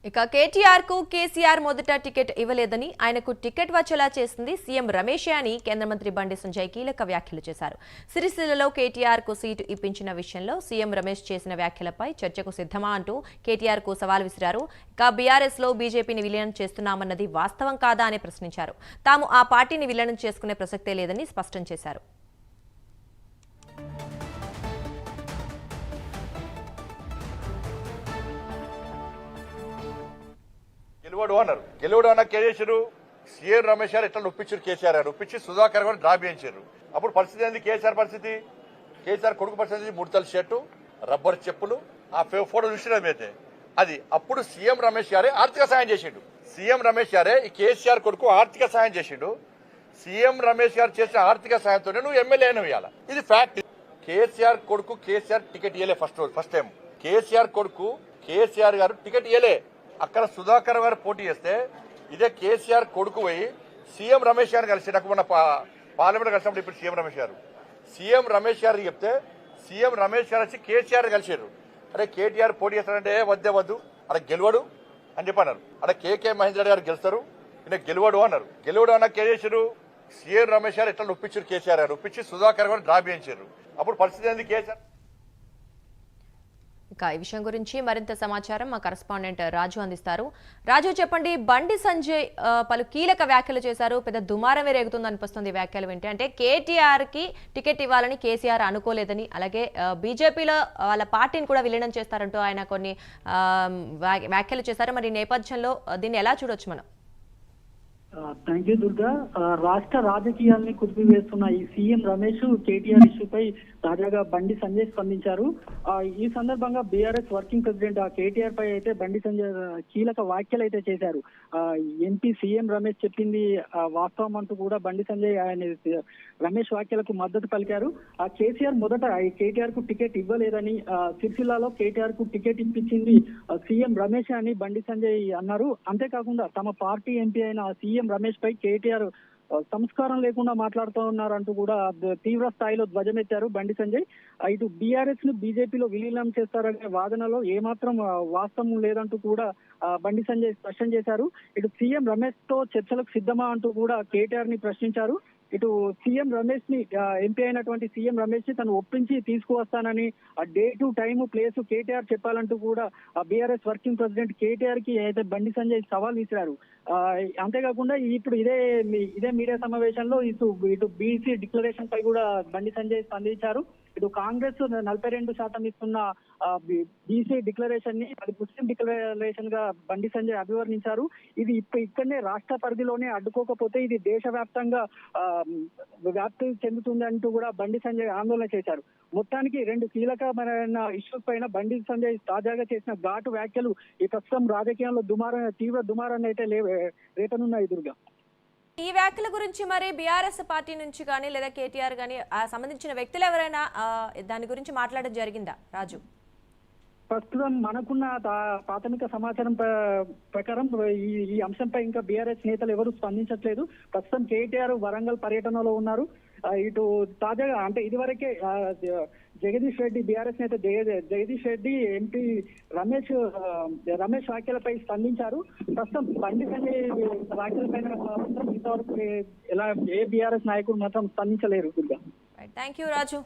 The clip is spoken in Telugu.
ఇక కేటీఆర్ కు కేసీఆర్ మొదట టికెట్ ఇవ్వలేదని ఆయనకు టికెట్ వచ్చేలా చేసింది సీఎం రమేష్ అని కేంద్ర మంత్రి బండి సంజయ్ కీలక వ్యాఖ్యలు చేశారు. సిరిసిల్లలో కేటీఆర్ కు సీటు ఇప్పించిన విషయంలో సీఎం రమేష్ చేసిన వ్యాఖ్యలపై చర్చకు సిద్ధమా అంటూ కేటీఆర్ కు సవాల్ విసిరారు. ఇక బీఆర్ఎస్ లో బీజేపీని విలీనం చేస్తున్నామన్నది వాస్తవం కాదా అని ప్రశ్నించారు. తాము ఆ పార్టీని విలీనం చేసుకునే ప్రసక్తే లేదని స్పష్టం చేశారు. గెలువడు అన్న కేసీఆర్ సీఎం రమేష్ గారు ఎట్లా ఒప్పించారు కేసీఆర్ గారు ఒప్పించి సుధాకర్ గారు డ్రాప్ చేయించారు. అప్పుడు పరిస్థితి ఏంది? కేసీఆర్ పరిస్థితి, కేసీఆర్ కొడుకు పరిస్థితి ముడతల షర్టు, రబ్బర్ చెప్పులు, ఆ ఫోటో చూసినమైతే అది అప్పుడు సీఎం రమేష్ గారే ఆర్థిక సాయం చేసిండు. సీఎం రమేష్ గారే ఈ కేసీఆర్ కొడుకు ఆర్థిక సాయం చేసిండు. సీఎం రమేష్ గారు చేసిన ఆర్థిక సాయంతోనే నువ్వు ఎమ్మెల్యే అయినా ఇవ్వాలి. ఇది ఫ్యాక్ట్. కేసీఆర్ కొడుకు కేసీఆర్ టికెట్ ఇవ్వలే. ఫస్ట్ టైం కేసీఆర్ కొడుకు కేసీఆర్ గారు టికెట్ ఇవ్వలే. అక్కడ సుధాకర్ గారు పోటీ చేస్తే ఇదే కేసీఆర్ కొడుకు పోయి సీఎం రమేష్ గారిని కలిసి నాకు మొన్న పార్లమెంట్ కలిసినప్పుడు ఇప్పుడు సీఎం రమేష్ గారు చెప్తే సీఎం రమేష్ గారు వచ్చి కేసీఆర్ కలిసారు. అరే కేటీఆర్ పోటీ చేస్తారంటే వద్దు అక్కడ గెలవడు అని చెప్పన్నారు. అక్కడ కేకే మహేందర్ గారు గెలుస్తారు, ఈయన గెలవడు అన్నారు. గెలవడు అన్న కేసీఆర్ సీఎం రమేష్ గారు ఎట్లా ఒప్పించారు కేసీఆర్ గారు ఒప్పించి సుధాకర్ గారు డ్రాప్ చేయించారు. అప్పుడు పరిస్థితి ఏంది? కేసీఆర్ ఇక ఈ విషయం గురించి మరింత సమాచారం మా కరెస్పాండెంట్ రాజు అందిస్తారు. రాజు చెప్పండి, బండి సంజయ్ పలు కీలక వ్యాఖ్యలు చేశారు. పెద్ద దుమారమే రేగుతుంది అనిపిస్తుంది వ్యాఖ్యలు వింటే. అంటే కేటీఆర్ కి టికెట్ ఇవ్వాలని కేసీఆర్ అనుకోలేదని, అలాగే బీజేపీలో వాళ్ళ పార్టీని కూడా విలీనం చేస్తారంటూ ఆయన కొన్ని వ్యాఖ్యలు చేశారు. మరి నేపథ్యంలో దీన్ని ఎలా చూడొచ్చు మనం? Thank you Durga. రాష్ట్ర రాజకీయాల్ని కుదిపివేస్తున్న ఈ సీఎం రమేష్ కేటీఆర్ ఇష్యూపై తాజాగా బండి సంజయ్ స్పందించారు. ఈ సందర్భంగా బీఆర్ఎస్ వర్కింగ్ ప్రెసిడెంట్ కేటీఆర్ పై అయితే బండి సంజయ్ కీలక వ్యాఖ్యలు అయితే చేశారు. ఎంపీ సీఎం రమేష్ చెప్పింది వాస్తవం అంటూ కూడా బండి సంజయ్ ఆయన రమేష్ వ్యాఖ్యలకు మద్దతు పలికారు. కేసీఆర్ మొదట కేటీఆర్ కు టికెట్ ఇవ్వలేదని, సిరిసిల్లాలో కేటీఆర్ కు టికెట్ ఇప్పించింది సీఎం రమేష్ అని బండి సంజయ్ అన్నారు. అంతేకాకుండా తమ పార్టీ ఎంపీ అయిన సీఎం రమేష్ పై కేటీఆర్ సంస్కారం లేకుండా మాట్లాడుతూ ఉన్నారంటూ కూడా తీవ్ర స్థాయిలో ధ్వజమెత్తారు బండి సంజయ్. ఇటు బీఆర్ఎస్ ను బీజేపీలో విలీనం చేస్తారనే వాదనలో ఏమాత్రం వాస్తవం లేదంటూ కూడా బండి సంజయ్ స్పష్టం చేశారు. ఇటు సీఎం రమేష్ తో చర్చలకు సిద్ధమా అంటూ కూడా కేటీఆర్ ని ప్రశ్నించారు. ఇటు సీఎం రమేష్ ని ఎంపీ అయినటువంటి సీఎం రమేష్ ని తను ఒప్పించి తీసుకువస్తానని డేటు టైము ప్లేసు కేటీఆర్ చెప్పాలంటూ కూడా బీఆర్ఎస్ వర్కింగ్ ప్రెసిడెంట్ కేటీఆర్ కి అయితే బండి సంజయ్ సవాల్ విసిరారు. అంతేకాకుండా ఇప్పుడు ఇదే మీడియా సమావేశంలో ఇటు బీసీ డిక్లరేషన్ పై కూడా బండి సంజయ్ స్పందించారు. ఇటు కాంగ్రెస్ 42% ఇస్తున్న బీసీ డిక్లరేషన్ ని అది ముస్లిం డిక్లరేషన్ గా బండి సంజయ్ అభివర్ణించారు. ఇది ఇక్కడనే రాష్ట్ర పరిధిలోనే అడ్డుకోకపోతే ఇది దేశవ్యాప్తంగా వ్యాప్తి చెందుతుంది అంటూ కూడా బండి సంజయ్ ఆందోళన చేశారు. మొత్తానికి రెండు కీలకమైన ఇష్యూస్ పైన బండి సంజయ్ తాజాగా చేసిన ఘాటు వ్యాఖ్యలు ఈ ప్రస్తుతం రాజకీయాల్లో తీవ్ర దుమారాన్ని అయితే రేపనున్నాయి దుర్గా. ఈ వ్యాఖ్యల గురించి మరి బీఆర్ఎస్ పార్టీ నుంచి కానీ లేదా కేటీఆర్ కానీ సంబంధించిన వ్యక్తులు ఎవరైనా దాని గురించి మాట్లాడడం జరిగిందా రాజు? ప్రస్తుతం మనకున్న ప్రాథమిక సమాచారం ప్రకారం ఈ అంశంపై ఇంకా బీఆర్ఎస్ నేతలు ఎవరు స్పందించట్లేదు. ప్రస్తుతం కేటీఆర్ వరంగల్ పర్యటనలో ఉన్నారు. ఇటు తాజాగా అంటే ఇదివరకే జగదీష్ రెడ్డి బీఆర్ఎస్ నేత జగదీష్ రెడ్డి ఎంపీ రమేష్ వ్యాఖ్యలపై స్పందించారు. ప్రస్తుతం బండి సంజయ్ వ్యాఖ్యలపైన మాత్రం ఇంతవరకు ఏ బీఆర్ఎస్ నాయకుడు మాత్రం స్పందించలేరు. Thank you Raju.